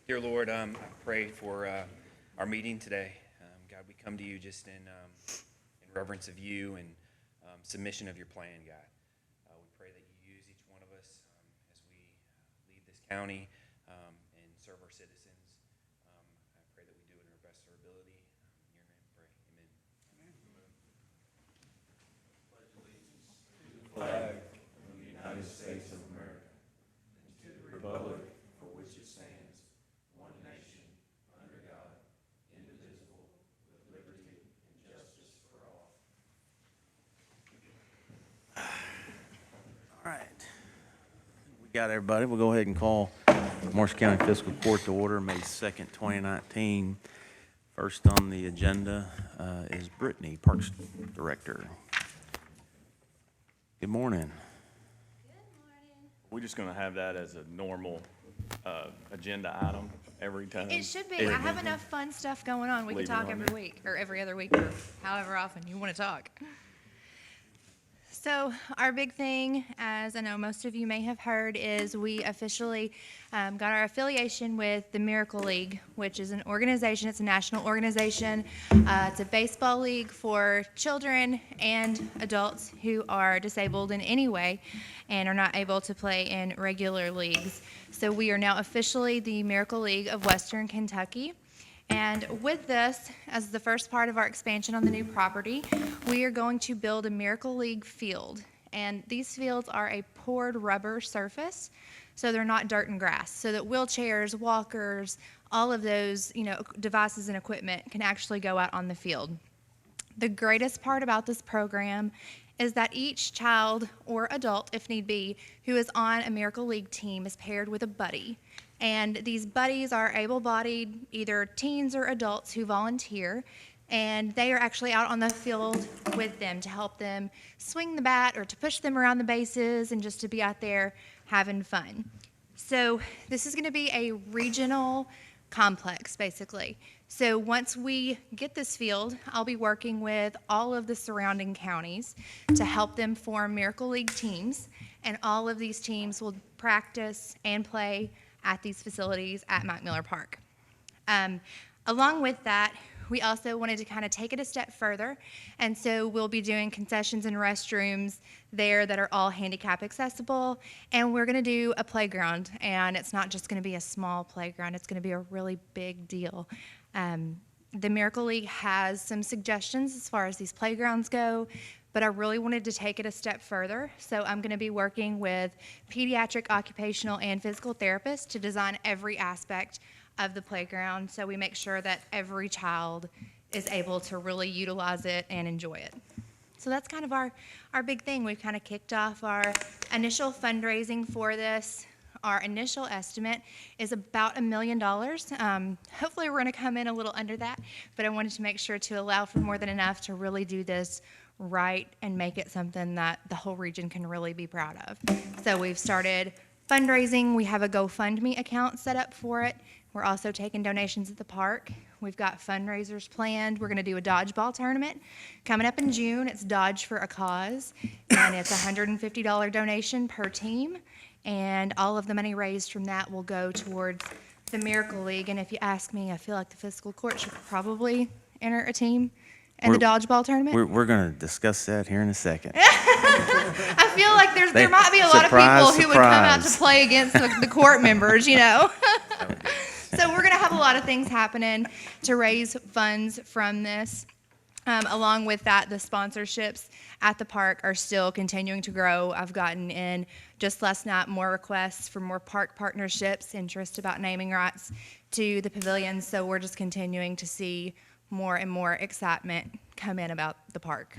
Dear Lord, I pray for our meeting today. God, we come to you just in reverence of you and submission of your plan, God. We pray that you use each one of us as we lead this county and serve our citizens. I pray that we do it in our best of our ability. In your name we pray. Amen. Amen. Pledge allegiance to the flag of the United States of America and to the republic for which it stands, one nation, under God, indivisible, with liberty and justice for all. All right. We got everybody. We'll go ahead and call Marshall County Fiscal Court to order, May 2nd, 2019. First on the agenda is Brittany, Parks Director. Good morning. We're just going to have that as a normal agenda item every time. It should be. I have enough fun stuff going on. We can Leave it talk on every there. week or every other week or however often you want to talk. So our big thing, as I know most of you may have heard, is we officially got our affiliation with the Miracle League, which is an organization. It's a national organization. It's a baseball league for children and adults who are disabled in any way and are not able to play in regular leagues. So we are now officially the Miracle League of Western Kentucky. And with this, as the first part of our expansion on the new property, we are going to build a Miracle League field. And these fields are a poured rubber surface, so they're not dirt and grass, so that wheelchairs, walkers, all of those, devices and equipment can actually go out on the field. The greatest part about this program is that each child or adult, if need be, who is on a Miracle League team is paired with a buddy. And these buddies are able-bodied, either teens or adults who volunteer, and they are actually out on the field with them to help them swing the bat or to push them around the bases and just to be out there having fun. So this is going to be a regional complex, basically. So once we get this field, I'll be working with all of the surrounding counties to help them form Miracle League teams, and all of these teams will practice and play at these facilities at Mike Miller Park. Along with that, we also wanted to kind of take it a step further, and so we'll be doing concessions and restrooms there that are all handicap accessible, and we're going to do a playground, and it's not just going to be a small playground, it's going to be a really big deal. The Miracle League has some suggestions as far as these playgrounds go, but I really wanted to take it a step further, so I'm going to be working with pediatric, occupational, and physical therapists to design every aspect of the playground so we make sure that every child is able to really utilize it and enjoy it. So that's kind of our big thing. We've kind of kicked off our initial fundraising for this. Our initial estimate is about $1 million. Hopefully we're going to come in a little under that, but I wanted to make sure to allow for more than enough to really do this right and make it something that the whole region can really be proud of. So we've started fundraising. We have a GoFundMe account set up for it. We're also taking donations at the park. We've got fundraisers planned. We're going to do a dodgeball tournament coming up in June. It's Dodge for a Cause, and it's a $150 donation per team, and all of the money raised from that will go towards the Miracle League. And if you ask me, I feel like the Fiscal Court should probably enter a team in the dodgeball tournament. We're going to discuss that here in a second. I feel like there might be a lot of people who would come out to play against the court members, So we're going to have a lot of things happening to raise funds from this. Along with that, the sponsorships at the park are still continuing to grow. I've gotten in just last night more requests for more park partnerships, interest about naming rights to the pavilions. So we're just continuing to see more and more excitement come in about the park.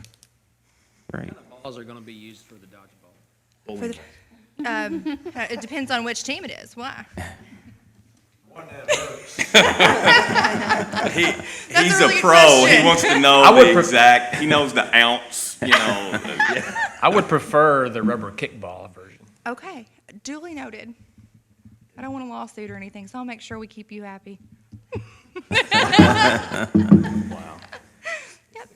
Great. Balls are going to be used for the dodgeball. It depends on which team it is. Why? One that hurts. He's really a good pro. question. He wants to know he knows the ounce, I would prefer the rubber kickball version. Okay, duly noted. I don't want a lawsuit or anything, so I'll make sure we keep you happy. Wow. Yep.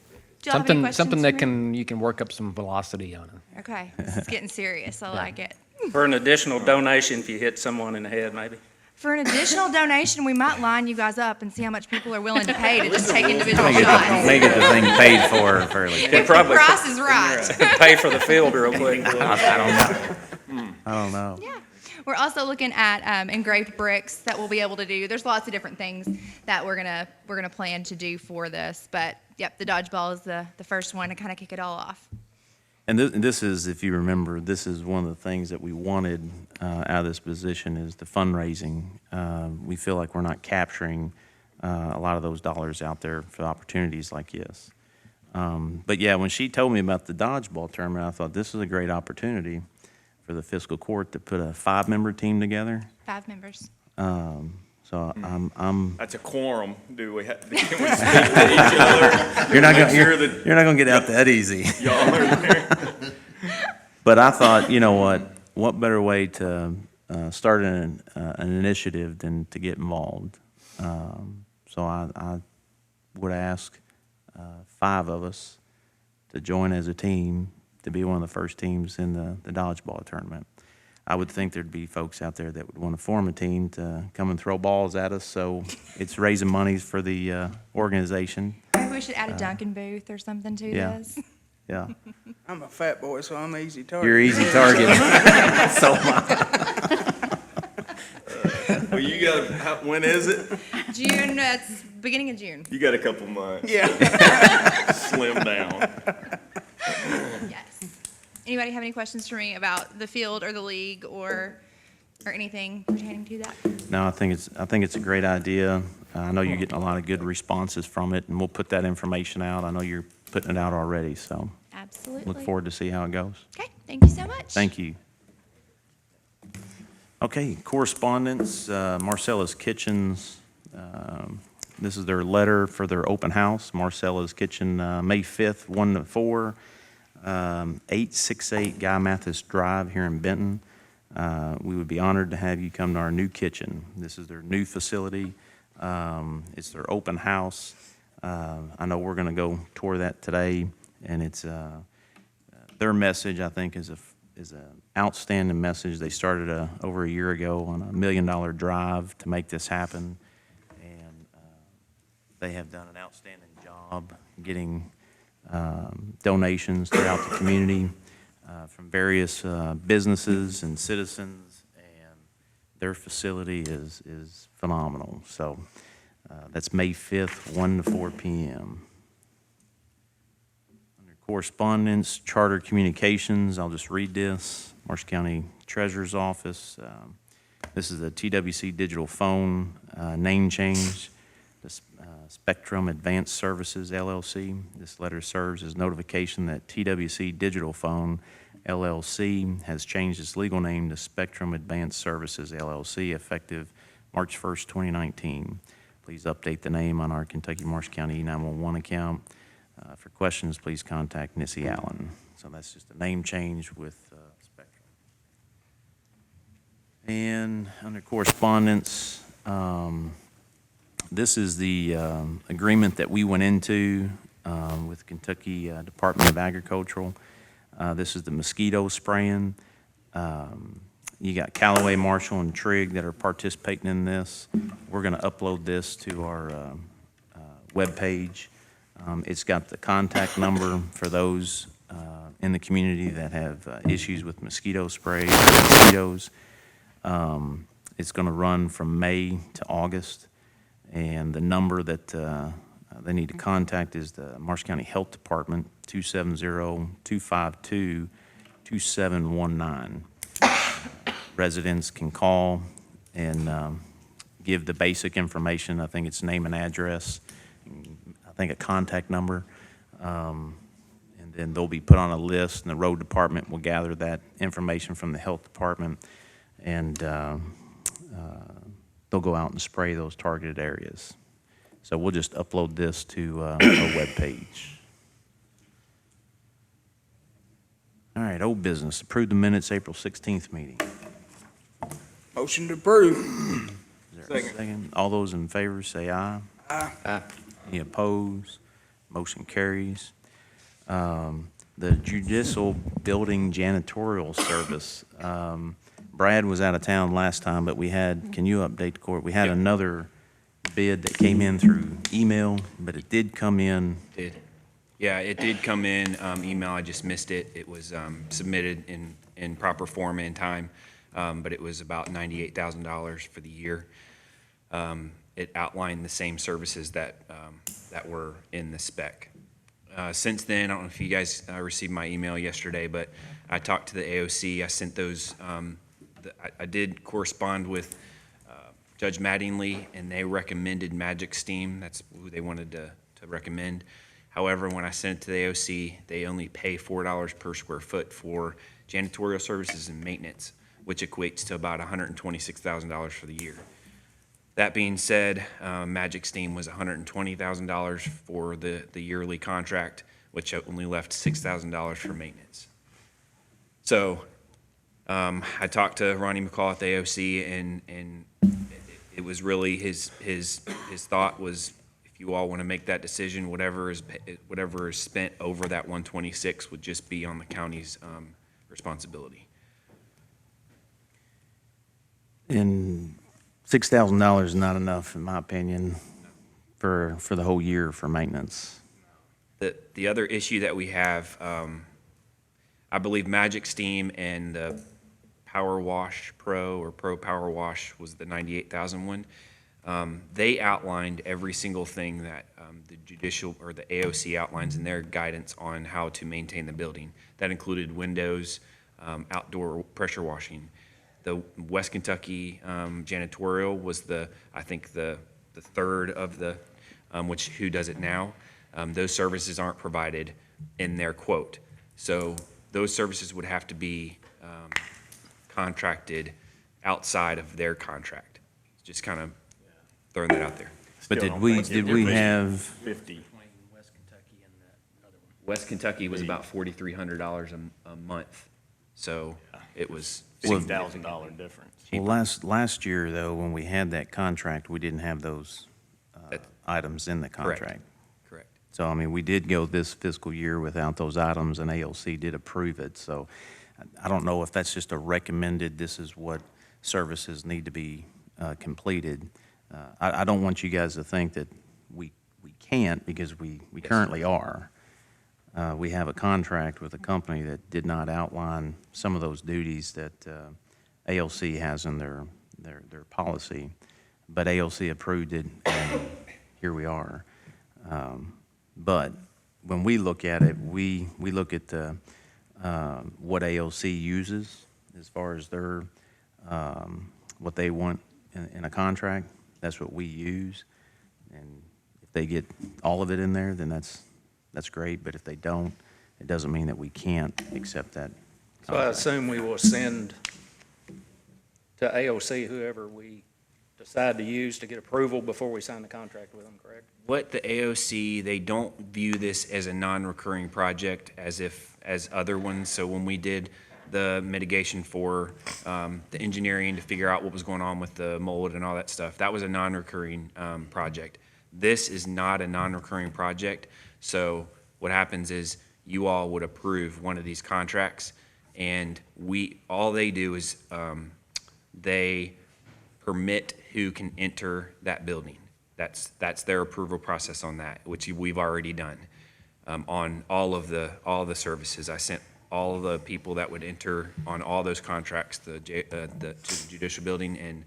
Do y'all have any questions Something for that me? you can work up some velocity on it. Okay, this is getting serious. I like it. For an additional donation if you hit someone in the head, maybe. For an additional donation, we might line you guys up and see how much people are willing to pay to just take individual May shots. get the thing paid for fairly quick. If the price is right. Pay for the field real quick. I don't know. Yeah. We're also looking at engraved bricks that we'll be able to do. There's lots of different things that we're gonna plan to do for this. But yep, the dodgeball is the first one to kind of kick it all off. And this is, if you remember, this is one of the things that we wanted out of this position is the fundraising. We feel like we're not capturing a lot of those dollars out there for opportunities like this. But yeah, when she told me about the dodgeball tournament, I thought this is a great opportunity for the fiscal court to put a 5-member team together. 5 members. So I'm That's a quorum. Can we speak to each other? you're not Make gonna sure that you're not gonna get out that easy. y'all are there. But I thought, you know what better way to start an initiative than to get involved. So I would ask 5 of us to join as a team to be one of the first teams in the dodgeball tournament. I would think there'd be folks out there that would want to form a team to come and throw balls at us, so it's raising money for the organization. Maybe we should add a Dunkin' booth or something to yeah. this. Yeah. I'm a fat boy, so I'm an easy target. You're easy target. So Well, you got, when is it? June, it's beginning of June. You got a couple months. Yeah. Slim down. Yes. Anybody have any questions for me about the field or the league or anything pertaining to that? No, I think it's a great idea. I know you're getting a lot of good responses from it, and we'll put that information out. I know you're putting it out already, so Absolutely. look forward to see how it goes. Okay, thank you so much. Thank you. Okay, correspondence, Marcella's Kitchens. This is their letter for their open house, Marcella's Kitchen, May 5th, 1 to 4, 868 Guy Mathis Drive here in Benton. We would be honored to have you come to our new kitchen. This is their new facility. It's their open house. I know we're going to go tour that today, and it's their message, I think, is an outstanding message. They started over a year ago on $1 million drive to make this happen, and they have done an outstanding job getting donations throughout the community from various businesses and citizens, and their facility is phenomenal. So that's May 5th, 1 to 4 p.m. Under correspondence, Charter Communications, I'll just read this. Marshall County Treasurer's Office. This is a TWC digital phone name change. Spectrum Advanced Services, LLC. This letter serves as notification that TWC Digital Phone, LLC, has changed its legal name to Spectrum Advanced Services, LLC, effective March 1st, 2019. Please update the name on our Kentucky Marshall County E911 account. For questions, please contact Missy Allen. So that's just a name change with Spectrum. And under correspondence, this is the agreement that we went into with Kentucky Department of Agricultural. This is the mosquito spraying. You got Callaway, Marshall, and Trigg that are participating in this. We're going to upload this to our webpage. It's got the contact number for those in the community that have issues with mosquito spray, mosquitoes. It's going to run from May to August. And the number that they need to contact is the Marshall County Health Department, 270-252-2719. Residents can call and give the basic information. I think it's name and address, I think a contact number. And then they'll be put on a list, and the road department will gather that information from the health department, and they'll go out and spray those targeted areas. So we'll just upload this to our webpage. All right, old business. Approve the minutes, April 16th meeting. Motion to approve. Is there a second? All those in favor say aye. Aye. Any opposed? Motion carries. The judicial building janitorial service. Brad was out of town last time, but we had, can you update the court? We had another bid that came in through email, but it did come in. Did. Yeah, it did come in, email, I just missed it. It was, submitted in proper form and time, but it was about $98,000 for the year. It outlined the same services that were in the spec. Since then, I don't know if you guys received my email yesterday, but I talked to the AOC. I sent those, I did correspond with Judge Mattingly, and they recommended Magic Steam. That's who they wanted to recommend. However, when I sent it to the AOC, they only pay $4 per square foot for janitorial services and maintenance, which equates to about $126,000 for the year. That being said, Magic Steam was $120,000 for the yearly contract, which only left $6,000 for maintenance. So I talked to Ronnie McCall at the AOC, and it was really his thought was, if you all want to make that decision, whatever is spent over that 126 would just be on the county's responsibility. And $6,000 is not enough, in my opinion, for the whole year for maintenance. The other issue that we have, I believe Magic Steam and the Power Wash Pro or Pro Power Wash was the 98,000 one. They outlined every single thing that the judicial or the AOC outlines in their guidance on how to maintain the building. That included windows, outdoor pressure washing. The West Kentucky janitorial was I think the third of the, which who does it now. Those services aren't provided in their quote. So those services would have to be contracted outside of their contract. Just kind of throwing that out there. But Still did don't we, think did it we was have, 50. West Kentucky was about $4,300 a month. So it was $6,000 difference. well, last year, though, when we had that contract, we didn't have those items in the Correct. contract. correct. So, I mean, we did go this fiscal year without those items, and ALC did approve it. So I don't know if that's just a recommended, this is what services need to be completed. I don't want you guys to think that we can't, because we currently are. We have a contract with a company that did not outline some of those duties that ALC has in their policy, but ALC approved it, and here we are. But when we look at it, we look at the what ALC uses as far as their what they want in a contract. That's what we use, and if they get all of it in there, then that's great. But if they don't, it doesn't mean that we can't accept that So I contract. assume we will send to AOC whoever we decide to use to get approval before we sign the contract with them, correct? What the AOC, they don't view this as a non-recurring project as other ones. So when we did the mitigation for the engineering to figure out what was going on with the mold and all that stuff, that was a non-recurring project. This is not a non-recurring project. So what happens is you all would approve one of these contracts, and all they do is they permit who can enter that building. That's their approval process on that, which we've already done on all the services. I sent all of the people that would enter on all those contracts to the judicial building, and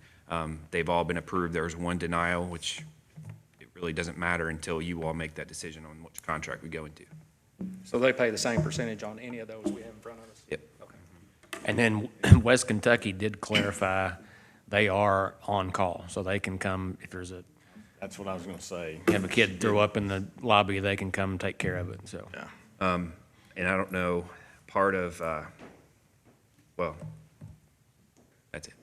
they've all been approved. There was one denial, which it really doesn't matter until you all make that decision on which contract we go into. So they pay the same percentage on any of those we have in front of us? Yep. And then West Kentucky did clarify they are on call, so they can come if there's That's what I was going to say. have a kid throw up in the lobby, they can come take care of it, so. Yeah. And I don't know, part of, well, that's it.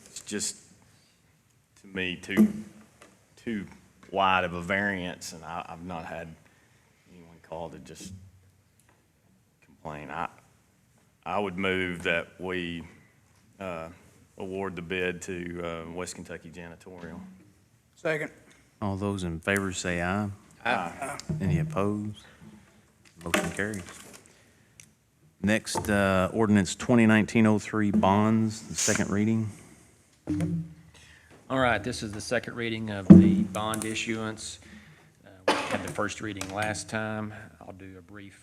It's just, to me, too wide of a variance, and I've not had anyone call to just complain. I would move that we award the bid to West Kentucky Janitorial. Second. All those in favor say aye. Aye. Any opposed? Motion carries. Next, ordinance 2019-03 bonds, the second reading. All right, this is the second reading of the bond issuance. We had the first reading last time. I'll do a brief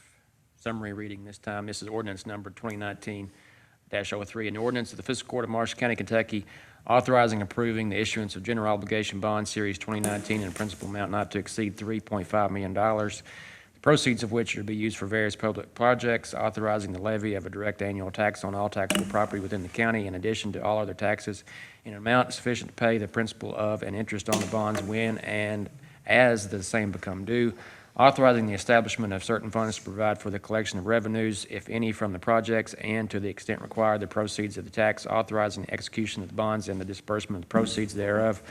summary reading this time. This is ordinance number 2019-03, an ordinance of the Fiscal Court of Marshall County, Kentucky, authorizing and approving the issuance of general obligation bond series 2019 in a principal amount not to exceed $3.5 million, the proceeds of which are to be used for various public projects, authorizing the levy of a direct annual tax on all taxable property within the county in addition to all other taxes in an amount sufficient to pay the principal of and interest on the bonds when and as the same become due, authorizing the establishment of certain funds to provide for the collection of revenues, if any, from the projects, and to the extent required, the proceeds of the tax, authorizing the execution of the bonds and the disbursement of the proceeds thereof,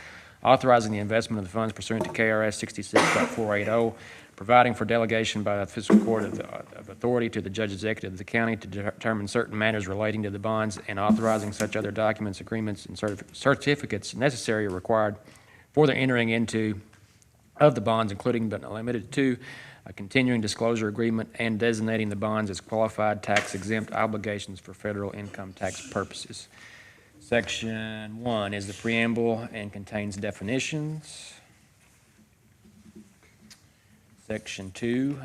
authorizing the investment of the funds pursuant to KRS 66.480, providing for delegation by the Fiscal Court of authority to the Judge Executive of the county to determine certain matters relating to the bonds, and authorizing such other documents, agreements, and certificates necessary or required for the entering into of the bonds, including but not limited to a continuing disclosure agreement, and designating the bonds as qualified tax-exempt obligations for federal income tax purposes. Section 1 is the preamble and contains definitions. Section 2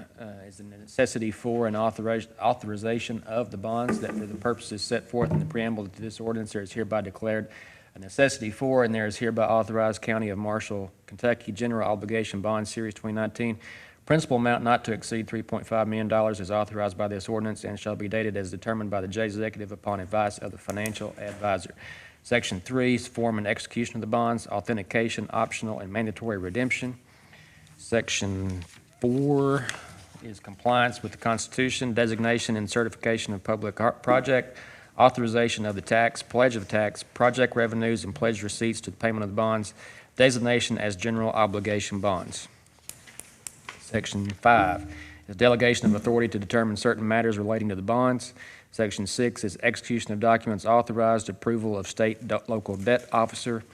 is the necessity for an authorization of the bonds, that for the purposes set forth in the preamble to this ordinance, there is hereby declared a necessity for, and there is hereby authorized, County of Marshall, Kentucky General Obligation Bond Series 2019, principal amount not to exceed $3.5 million is authorized by this ordinance and shall be dated as determined by the Judge Executive upon advice of the financial advisor. Section 3 is form and execution of the bonds, authentication, optional, and mandatory redemption. Section 4 is compliance with the Constitution, designation and certification of public project, authorization of the tax, pledge of the tax, project revenues, and pledge receipts to the payment of the bonds, designation as general obligation bonds. Section 5 is delegation of authority to determine certain matters relating to the bonds. Section 6 is execution of documents authorized, approval of state local debt officer.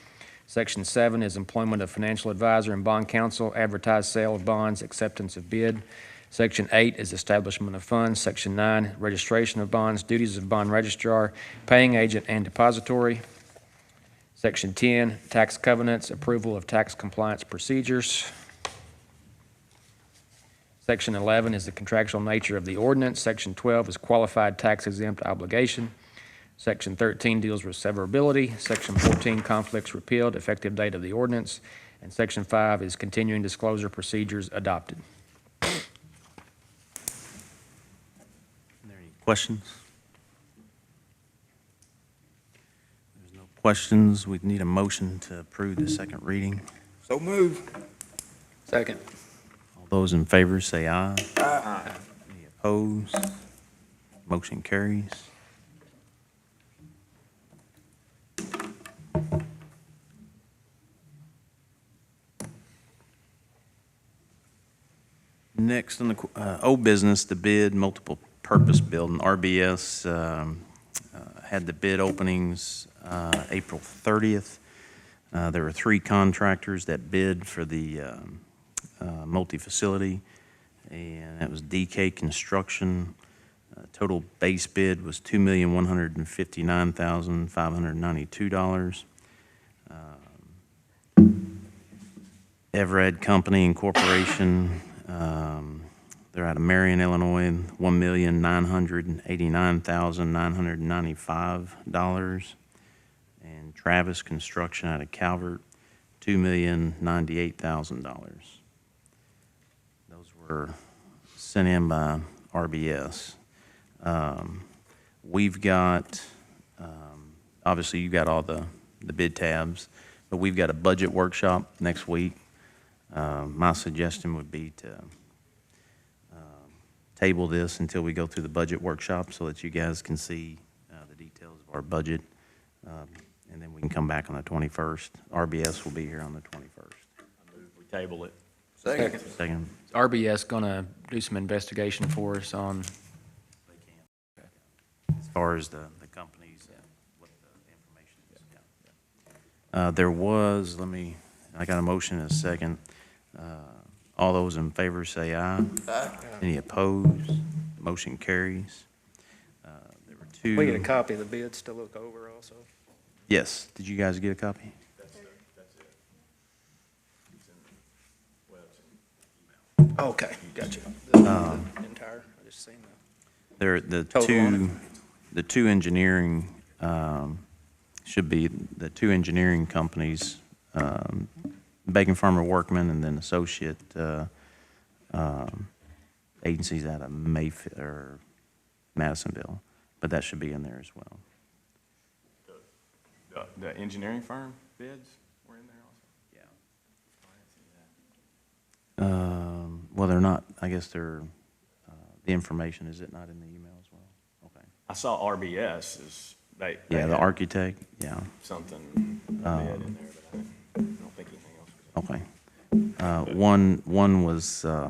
Section 7 is employment of financial advisor and bond counsel, advertised sale of bonds, acceptance of bid. Section 8 is establishment of funds. Section 9, registration of bonds, duties of bond registrar, paying agent, and depository. Section 10, tax covenants, approval of tax compliance procedures. Section 11 is the contractual nature of the ordinance. Section 12 is qualified tax-exempt obligation. Section 13 deals with severability. Section 14, conflicts repealed, effective date of the ordinance. And Section 5 is continuing disclosure procedures adopted. Questions? There's no questions. We need a motion to approve the second reading. So move. Second. All those in favor say aye. Aye. Any opposed? Motion carries. Next on the old business, the bid multiple purpose building, RBS, had the bid openings April 30th. There were 3 contractors that bid for the multi-facility, and that was DK Construction. Total base bid was $2,159,592. Everett Company Incorporation, they're out of Marion, Illinois, $1,989,995. And Travis Construction out of Calvert, $2,098,000. Those were sent in by RBS. We've got, obviously you've got all the bid tabs, but we've got a budget workshop next week. My suggestion would be to table this until we go through the budget workshop so that you guys can see the details of our budget. And then we can come back on the 21st. RBS will be here on the 21st. I move we table it. Second. Second. Is RBS going to do some investigation for us on? As far as the companies, what the information is. Yeah. There was, I got a motion and a second. All those in favor say aye. Any opposed? Motion carries. There were two. We get a copy of the bids to look over also. Yes. Did you guys get a copy? Okay, gotcha. The entire, I just seen that. There, the Total on two engineering, should be the two engineering companies, Bacon Farmer Workman and then associate, agencies out of Mayfield, or Madisonville, but that should be in there as well. The engineering firm bids were in there also? Yeah. Well, they're not, I guess they're, the information, is it not in the email as well? Okay. I saw RBS is, they Yeah, the had architect, yeah, something they had in there, but I don't think anything else was. okay. One was, I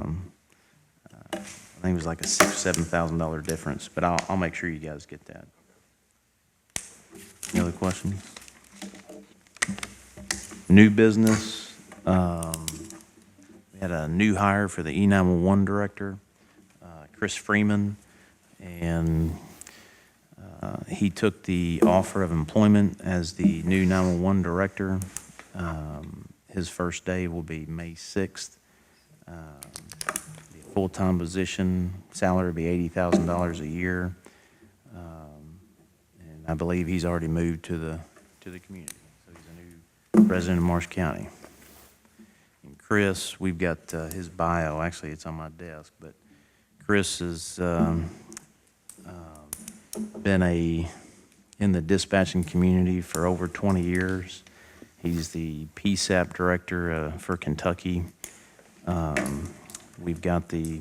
think it was like a $6,000-7,000 difference, but I'll make sure you guys get that. Any other questions? New business, we had a new hire for the E911 director, Chris Freeman, and he took the offer of employment as the new 911 director. His first day will be May 6th. Be a full-time position, salary will be $80,000 a year. And I believe he's already moved to the community. So he's a new resident of Marsh County. And Chris, we've got his bio, actually it's on my desk, but Chris has been in the dispatching community for over 20 years. He's the PSAP director for Kentucky. We've got the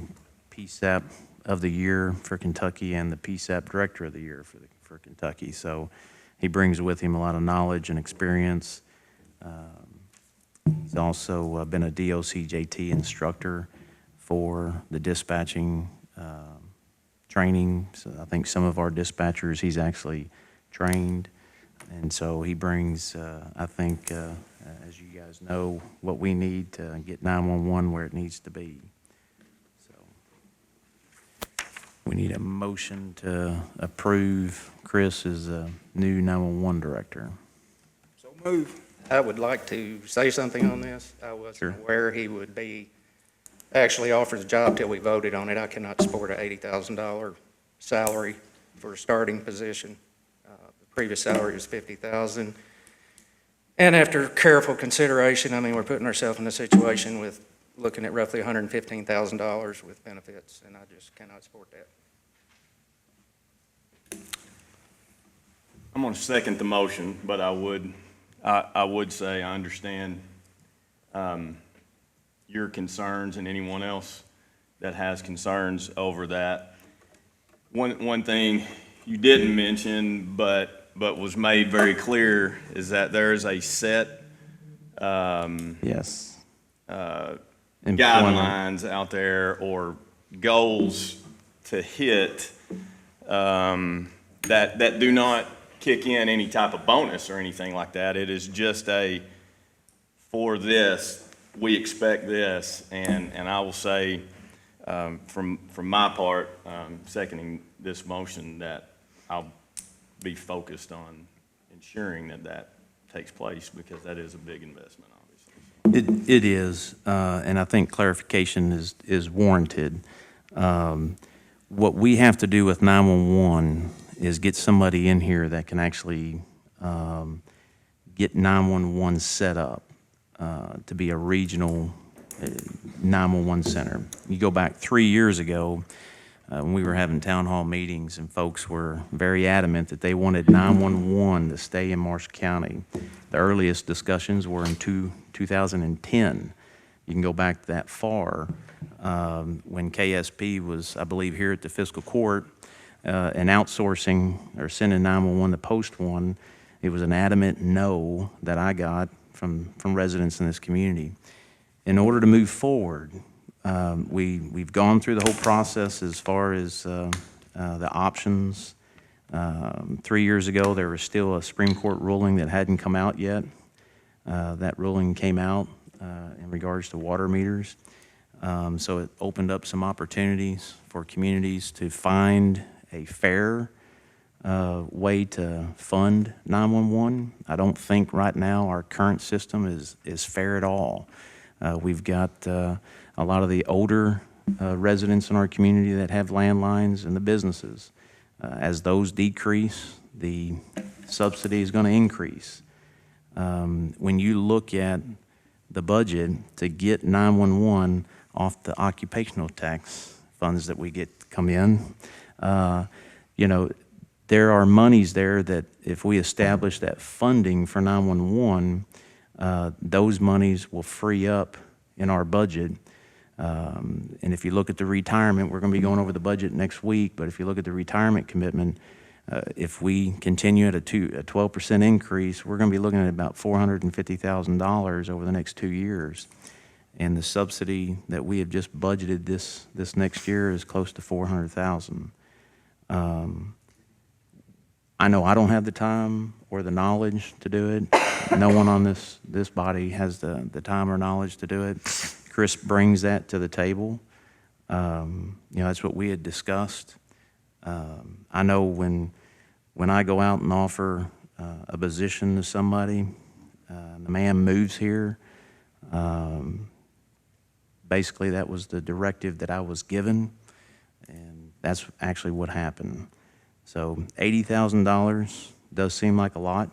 PSAP of the year for Kentucky and the PSAP director of the year for Kentucky. So he brings with him a lot of knowledge and experience. He's also been a DOCJT instructor for the dispatching training. So I think some of our dispatchers he's actually trained. And so he brings, I think, as you guys know, what we need to get 911 where it needs to be. So we need a motion to approve Chris as a new 911 director. So move. I would like to say something on this. I Sure. wasn't aware he would be actually offered the job till we voted on it. I cannot support an $80,000 salary for a starting position. The previous salary was $50,000. And after careful consideration, I mean, we're putting ourselves in a situation with looking at roughly $115,000 with benefits, and I just cannot support that. I'm going to second the motion, but I would say I understand your concerns and anyone else that has concerns over that. One thing you didn't mention, but was made very clear, is that there is a set Yes. guidelines out there or goals to hit that do not kick in any type of bonus or anything like that. It is just for this, we expect this, and I will say, from my part, seconding this motion, that I'll be focused on ensuring that takes place, because that is a big investment, obviously. It is, and I think clarification is warranted. What we have to do with 911 is get somebody in here that can actually get 911 set up to be a regional 911 center. You go back 3 years ago, when we were having town hall meetings, and folks were very adamant that they wanted 911 to stay in Marsh County. The earliest discussions were in 2010. You can go back that far, when KSP was, I believe, here at the Fiscal Court, and outsourcing or sending 911 to Post 1. It was an adamant no that I got from residents in this community. In order to move forward, we've gone through the whole process as far as the options. 3 years ago, there was still a Supreme Court ruling that hadn't come out yet. That ruling came out in regards to water meters. So it opened up some opportunities for communities to find a fair way to fund 911. I don't think right now our current system is fair at all. We've got a lot of the older residents in our community that have landlines and the businesses. As those decrease, the subsidy is going to increase. When you look at the budget to get 911 off the occupational tax funds that we get come in, you know, there are monies there that if we establish that funding for 911, those monies will free up in our budget. And if you look at the retirement, we're going to be going over the budget next week, but if you look at the retirement commitment, if we continue at a 12% increase, we're going to be looking at about $450,000 over the next 2 years. And the subsidy that we have just budgeted this next year is close to $400,000. I know I don't have the time or the knowledge to do it. No one on this body has the time or knowledge to do it. Chris brings that to the table. You know, that's what we had discussed. I know when I go out and offer a position to somebody, the man moves here. Basically, that was the directive that I was given, and that's actually what happened. So $80,000 does seem like a lot.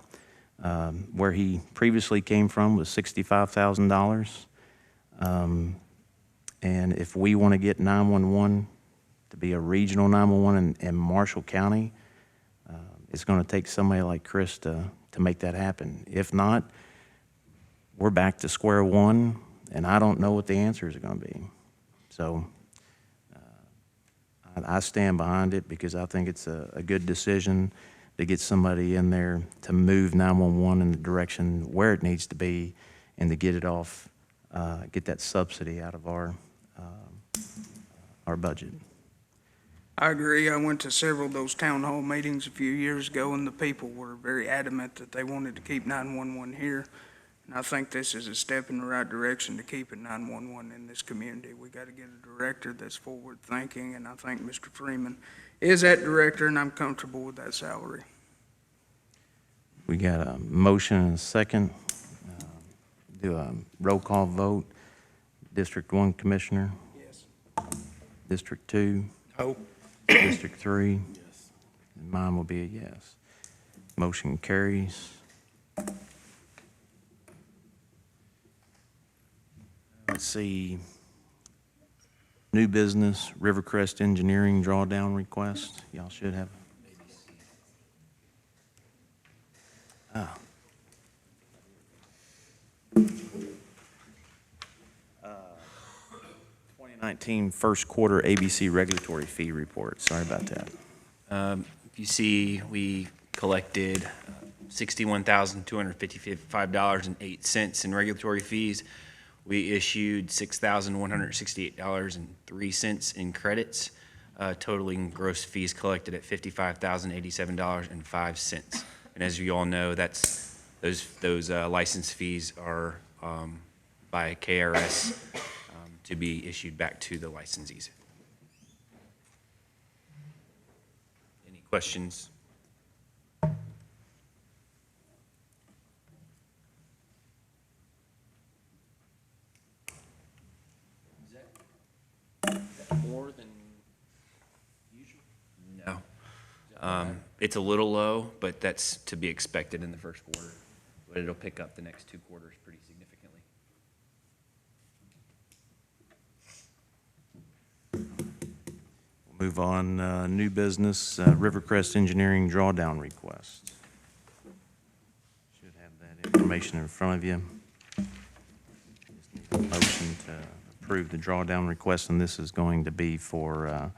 Where he previously came from was $65,000. And if we want to get 911 to be a regional 911 in Marshall County, it's going to take somebody like Chris to make that happen. If not, we're back to square one, and I don't know what the answers are going to be. So I stand behind it because I think it's a good decision to get somebody in there to move 911 in the direction where it needs to be and to get it off, get that subsidy out of our budget. I agree. I went to several of those town hall meetings a few years ago, and the people were very adamant that they wanted to keep 911 here. And I think this is a step in the right direction to keep it 911 in this community. We got to get a director that's forward-thinking, and I think Mr. Freeman is that director, and I'm comfortable with that salary. We got a motion and a second. Do a roll call vote. District 1 Commissioner? Yes. District 2? No. District 3? Yes. And mine will be a yes. Motion carries. Let's see. New business, Rivercrest Engineering drawdown request. Y'all should have. Ah. 2019 first quarter ABC regulatory fee report. Sorry about that. If you see, we collected $61,255.08 in regulatory fees. We issued $6,168.03 in credits, totaling gross fees collected at $55,087.05. And as you all know, that's those license fees are by KRS to be issued back to the licensees. Any questions? More than usual? No. It's a little low, but that's to be expected in the first quarter. But it'll pick up the next 2 quarters pretty significantly. We'll move on. New business, Rivercrest Engineering drawdown request. Should have that information in front of you. Just need a motion to approve the drawdown request, and this is going to be for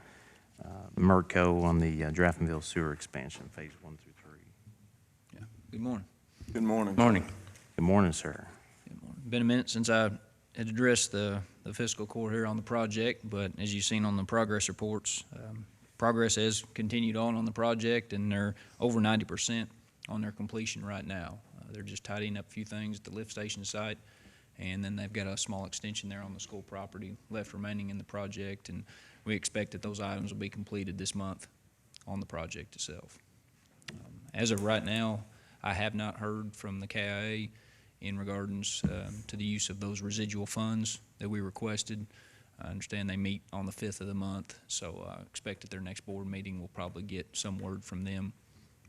MERCO on the Draftonville sewer expansion, phase 1 through 3. Good morning. Good morning. Morning. Good morning, sir. Good morning. Been a minute since I had addressed the fiscal court here on the project, but as you've seen on the progress reports, progress has continued on the project, and they're over 90% on their completion right now. They're just tidying up a few things at the lift station site And then they've got a small extension there on the school property left remaining in the project, and we expect that those items will be completed this month on the project itself. As of right now, I have not heard from the KIA in regards to the use of those residual funds that we requested. I understand they meet on the 5th of the month, so I expect at their next board meeting, we'll probably get some word from them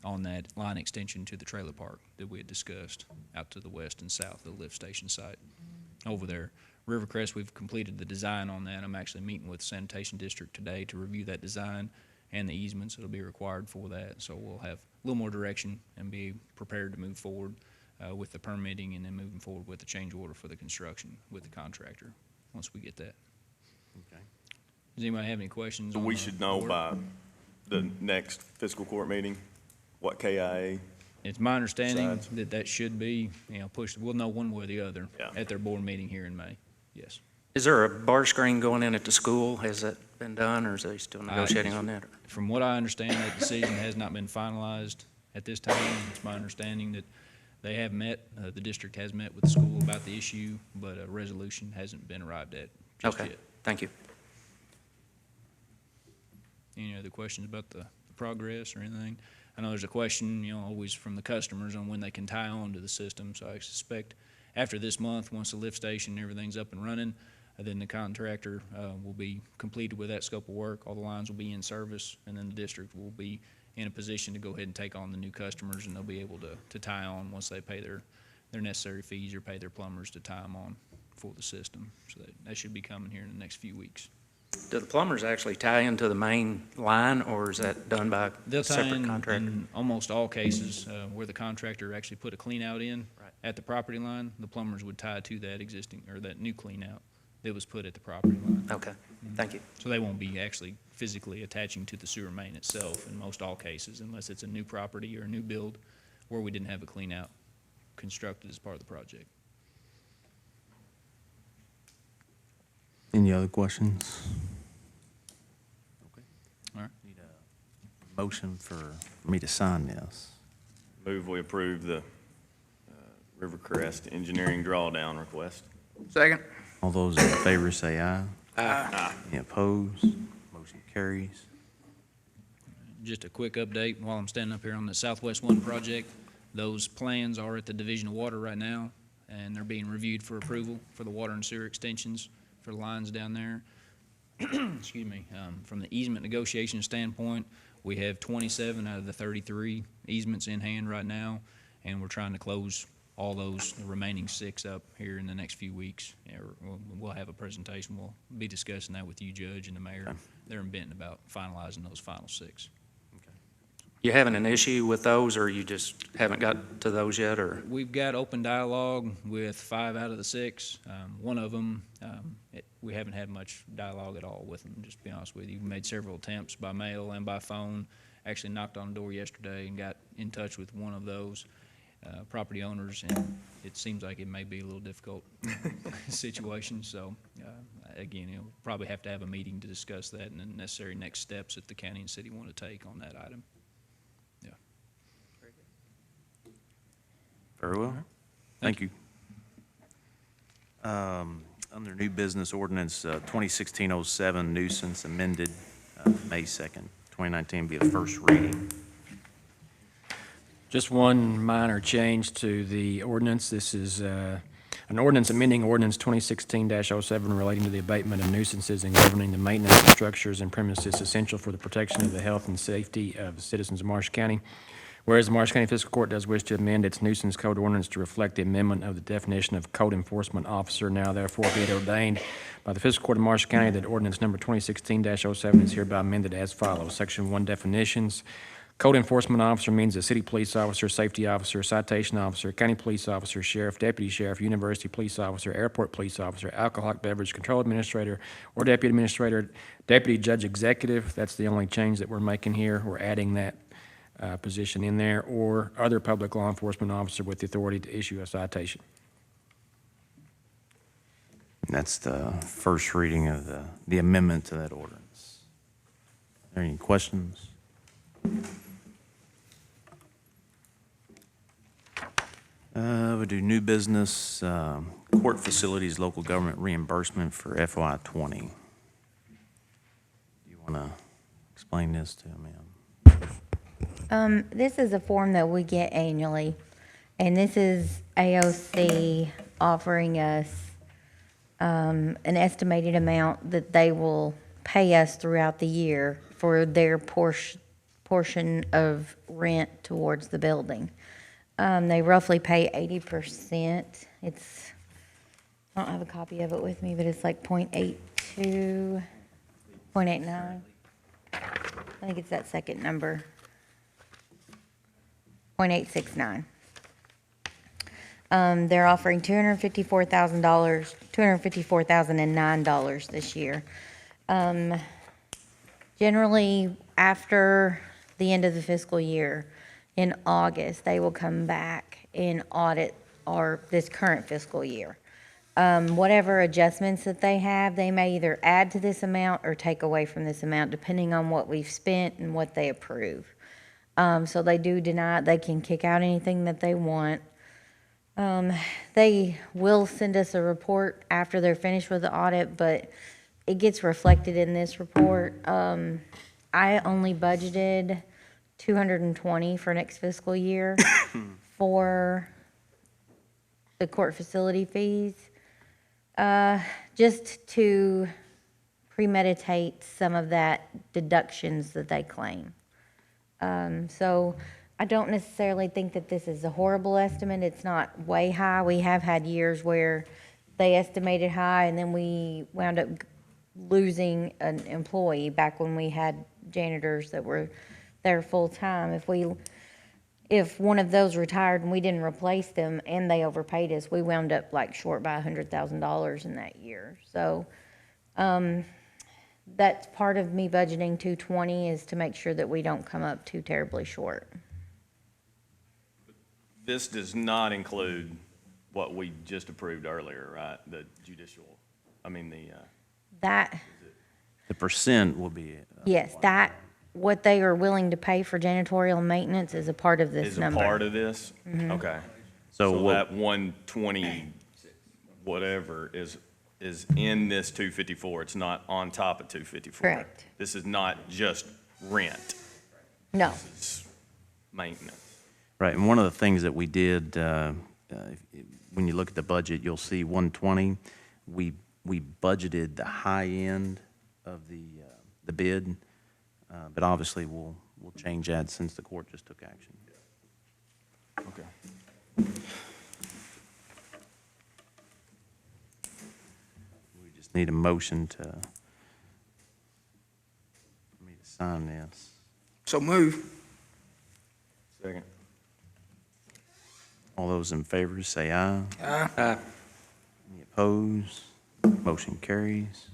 on that line extension to the trailer park that we had discussed out to the west and south of the lift station site over there. Rivercrest, we've completed the design on that. I'm actually meeting with the sanitation district today to review that design and the easements that'll be required for that. So we'll have a little more direction and be prepared to move forward with the permitting and then moving forward with the change order for the construction with the contractor once we get that. Okay. Does anybody have any questions? So on we the should know order? by the next fiscal court meeting what KIA, It's my understanding Besides. that that should be, pushed. We'll know one way or the other Yeah. at their board meeting here in May. Yes. Is there a bar screen going in at the school? Has that been done, or is they still negotiating on that? From what I understand, that decision has not been finalized at this time. It's my understanding that they have met, the district has met with the school about the issue, but a resolution hasn't been arrived at just Okay, yet. thank you. Any other questions about the progress or anything? I know there's a question, always from the customers on when they can tie on to the system, so I suspect after this month, once the lift station and everything's up and running, then the contractor will be completed with that scope of work. All the lines will be in service, and then the district will be in a position to go ahead and take on the new customers, and they'll be able to tie on once they pay their necessary fees or pay their plumbers to tie them on for the system. So that should be coming here in the next few weeks. Do the plumbers actually tie into the main line, or is that done by They'll a tie separate in contractor? in almost all cases where the contractor actually put a clean out in Right. at the property line, the plumbers would tie to that existing, or that new clean out that was put at the property line. Okay, thank you. So they won't be actually physically attaching to the sewer main itself in most all cases, unless it's a new property or a new build where we didn't have a clean out constructed as part of the project. Any other questions? Okay. All right. Need a motion for me to sign this. move we approve the Rivercrest engineering drawdown request. Second. All those in favor say aye. Aye. Any opposed? Motion carries. Just a quick update while I'm standing up here on the Southwest One project. Those plans are at the Division of Water right now, and they're being reviewed for approval for the water and sewer extensions for the lines down there. Excuse me. From the easement negotiation standpoint, we have 27 out of the 33 easements in hand right now, and we're trying to close all those, the remaining 6 up here in the next few weeks. Yeah, we'll have a presentation. We'll be discussing that with you, Judge, and the mayor. Okay. They're in Benton about finalizing those final 6. You having an issue with those, or you just haven't got to those yet, or? We've got open dialogue with 5 out of the 6. One of them, we haven't had much dialogue at all with them, just to be honest with you. We made several attempts by mail and by phone. Actually knocked on the door yesterday and got in touch with one of those property owners, and it seems like it may be a little difficult situation. So, again, we'll probably have to have a meeting to discuss that and the necessary next steps that the county and city want to take on that item. Very well. Thank you. Under new business ordinance 2016-07 nuisance amended May 2nd, 2019, be a first reading. Just one minor change to the ordinance. This is an ordinance amending ordinance 2016-07 relating to the abatement of nuisances and governing the maintenance of structures and premises essential for the protection of the health and safety of the citizens of Marshall County. Whereas the Marshall County Fiscal Court does wish to amend its nuisance code ordinance to reflect the amendment of the definition of code enforcement officer, now therefore be it ordained by the Fiscal Court of Marshall County that ordinance number 2016-07 is hereby amended as follows. Section 1, definitions. Code enforcement officer means a city police officer, safety officer, citation officer, county police officer, sheriff, deputy sheriff, university police officer, airport police officer, alcoholic beverage control administrator, or deputy administrator, deputy judge executive. That's the only change that we're making here. We're adding that position in there, or other public law enforcement officer with the authority to issue a citation. And that's the first reading of the amendment to that ordinance. Are there any questions? We'll do new business, court facilities, local government reimbursement for FY '20. Do you want to explain this to me? This is a form that we get annually, and this is AOC offering us an estimated amount that they will pay us throughout the year for their portion of rent towards the building. They roughly pay 80%. It's, I don't have a copy of it with me, but it's like 0.82, 0.89. I think it's that second number. 0.869. They're offering $254,000, $254,009 this year. Generally, after the end of the fiscal year, in August, they will come back and audit this current fiscal year. Whatever adjustments that they have, they may either add to this amount or take away from this amount, depending on what we've spent and what they approve. So they do deny, they can kick out anything that they want. They will send us a report after they're finished with the audit, but it gets reflected in this report. I only budgeted $220 for next fiscal year for the court facility fees, just to premeditate some of that deductions that they claim. So I don't necessarily think that this is a horrible estimate. It's not way high. We have had years where they estimated high and then we wound up losing an employee back when we had janitors that were there full time. If one of those retired and we didn't replace them and they overpaid us, we wound up like short by $100,000 in that year. So, that's part of me budgeting 220 is to make sure that we don't come up too terribly short. This does not include what we just approved earlier, right? The judicial, That, The percent will be. yes, that, what they are willing to pay for janitorial maintenance is a part of this is a number. part of this? Okay. So So what- that 120 whatever is in this 254. It's not on top of 254. Correct. This is not just rent. No, It's maintenance. Right, and one of the things that we did, when you look at the budget, you'll see 120. We budgeted the high end of the bid, but obviously we'll change that since the court just took action. Okay. We just need a motion for me to sign this. So move. Second. All those in favor say aye. Aye. Any opposed? Motion carries.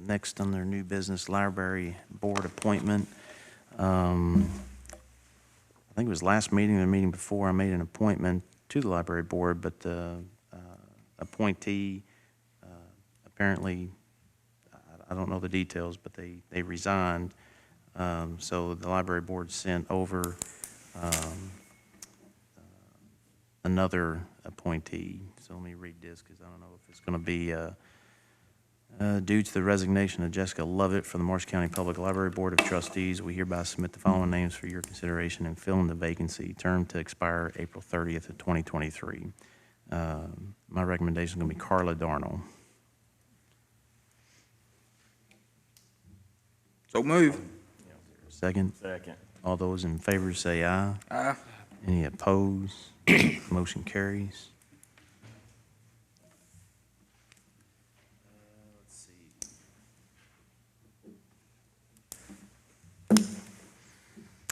Next on their new business, library board appointment. I think it was last meeting or the meeting before, I made an appointment to the library board, but the appointee apparently, I don't know the details, but they resigned. So the library board sent over another appointee. So let me read this because I don't know if it's going to be due to the resignation of Jessica Lovett from the Marshall County Public Library Board of Trustees, we hereby submit the following names for your consideration and fill in the vacancy, term to expire April 30th of 2023. My recommendation is going to be Carla Darnell. So move. Second. Second. All those in favor say aye. Aye. Any opposed? Motion carries.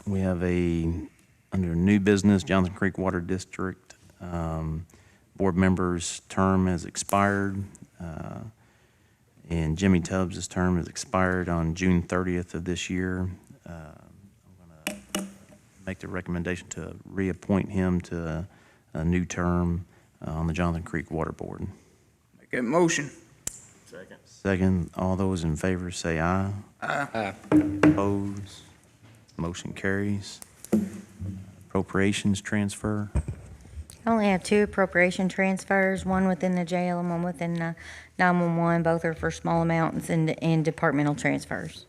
We have under new business, Johnson Creek Water District, board member's term has expired, and Jimmy Tubbs' term has expired on June 30th of this year. I'm going to make the recommendation to reappoint him to a new term on the Johnson Creek Water Board. Make that motion. Second. Second, all those in favor say aye. Opposed? Motion carries. Appropriations transfer. I only have two appropriation transfers, one within the jail and one within 911. Both are for small amounts and departmental transfers.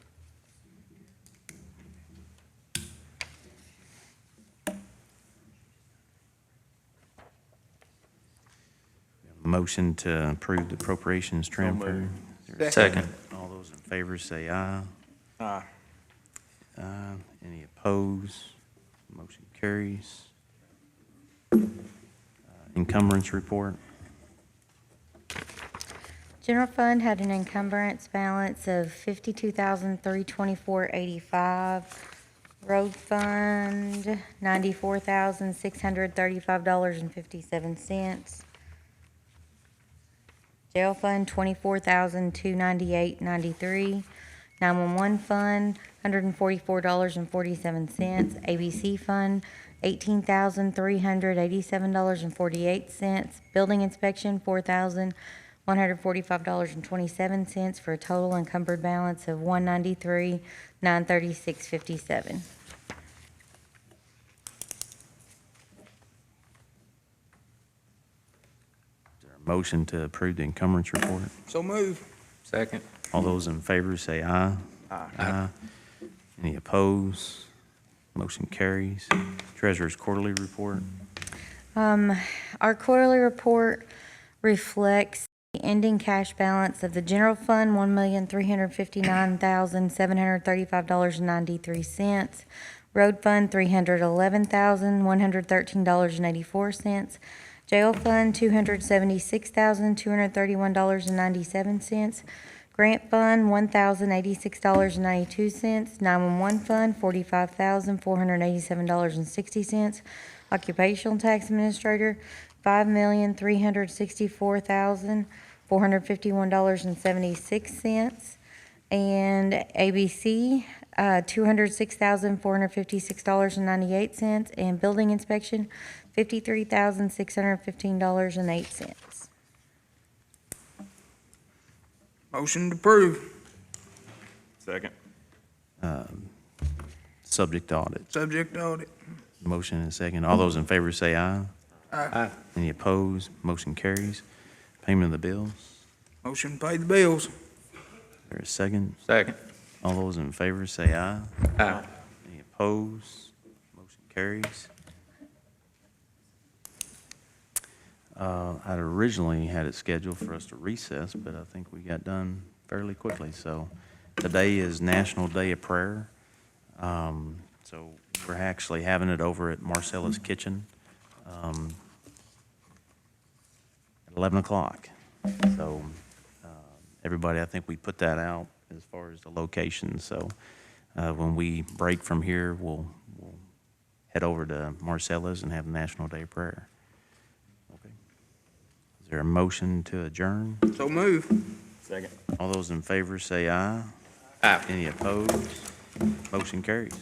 Motion to approve the appropriations transfer. moved. Is there a Second. All those in favor say aye. Aye. Any opposed? Motion carries. Encumbrance report. General fund had an encumbrance balance of $52,324.85. Road fund, $94,635.57. Jail fund, $24,298.93. 911 fund, $144.47. ABC fund, $18,387.48. Building inspection, $4,145.27 for a total encumbered balance of $193,936.57. Motion to approve the encumbrance report. So move. Second. All those in favor say aye. Aye. Any opposed? Motion carries. Treasurer's quarterly report. Our quarterly report reflects the ending cash balance of the general fund, $1,359,735.93. Road fund, $311,113.84. Jail fund, $276,231.97. Grant fund, $1,086.92. 911 fund, $45,487.60. Occupational tax administrator, $5,364,451.76. And ABC, $206,456.98. And building inspection, $53,615.08. Motion to approve. Second. Subject to audit. Subject to audit. Motion and second. All those in favor say aye. Aye. Any opposed? Motion carries. Payment of the bills. Motion to pay the bills. There a second? Second. All those in favor say aye. Aye. Any opposed? Motion carries. I'd originally had it scheduled for us to recess, but I think we got done fairly quickly. So today is National Day of Prayer. So we're actually having it over at Marcella's Kitchen at 11 o'clock. So everybody, I think we put that out as far as the location. So when we break from here, we'll head over to Marcella's and have National Day of Prayer. Okay. Is there a motion to adjourn? So move. Second. All those in favor say aye. Aye. Any opposed? Motion carries.